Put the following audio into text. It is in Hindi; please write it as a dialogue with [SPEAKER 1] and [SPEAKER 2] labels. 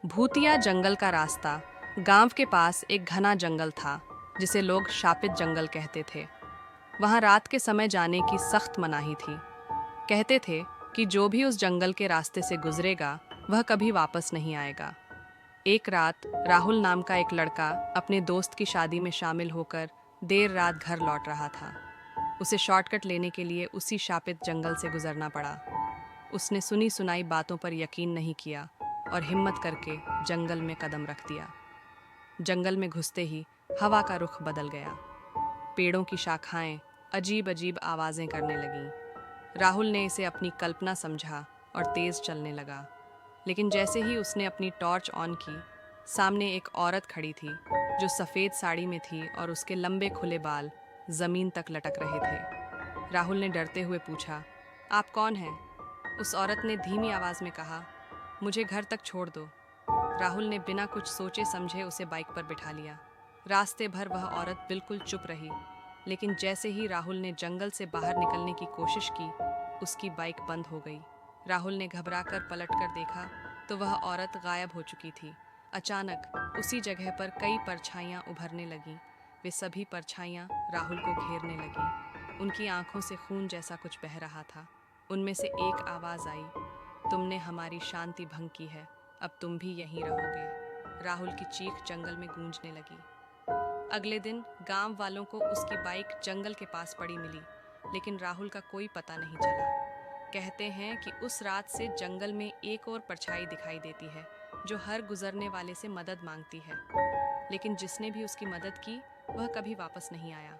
[SPEAKER 1] भूतिया जंगल का रास्ता। गांव के पास एक घना जंगल था जिसे लोग शापित जंगल कहते थे। वहां रात के समय जाने की सख्त मनाही थी। कहते थे कि जो भी उस जंगल के रास्ते से गुजरेगा वह कभी वापस नहीं आएगा। एक रात राहुल नाम का एक लड़का अपने दोस्त की शादी में शामिल होकर देर रात घर लौट रहा था। उसे शॉर्टकट लेने के लिए उसी शापित जंगल से गुजरना पड़ा। उसने सुनी सुनाई बातों पर यकीन नहीं किया और हिम्मत करके जंगल में कदम रख दिया। जंगल में घुसते ही हवा का रुख बदल गया। पेड़ों की शाखाएं अजीब अजीब आवाजें करने लगीं। राहुल ने इसे अपनी कल्पना समझा और तेज चलने लगा। लेकिन जैसे ही उसने अपनी टॉर्च ऑन की, सामने एक औरत खड़ी थी जो सफ़ेद साड़ी में थी और उसके लंबे खुले बाल जमीन तक लटक रहे थे। राहुल ने डरते हुए पूछा, आप कौन हैं? उस औरत ने धीमी आवाज में कहा, मुझे घर तक छोड़ दो। राहुल ने बिना कुछ सोचे समझे उसे बाइक पर बिठा लिया। रास्ते भर वह औरत बिल्कुल चुप रही, लेकिन जैसे ही राहुल ने जंगल से बाहर निकलने की कोशिश की, उसकी बाइक बंद हो गई। राहुल ने घबराकर पलटकर देखा तो वह औरत गायब हो चुकी थी। अचानक उसी जगह पर कई परछाइयां उभरने लगीं। वे सभी परछाइयां राहुल को घेरने लगीं। उनकी आंखों से खून जैसा कुछ बह रहा था। उनमें से एक आवाज आई, तुमने हमारी शांति भंग की है, अब तुम भी यहीं रहोगे। राहुल की चीख जंगल में गूंजने लगी। अगले दिन गांव वालों को उसकी बाइक जंगल के पास पड़ी मिली, लेकिन राहुल का कोई पता नहीं चला। कहते हैं कि उस रात से जंगल में एक और परछाई दिखाई देती है जो हर गुजरने वाले से मदद मांगती है, लेकिन जिसने भी उसकी मदद की वह कभी वापस नहीं आया।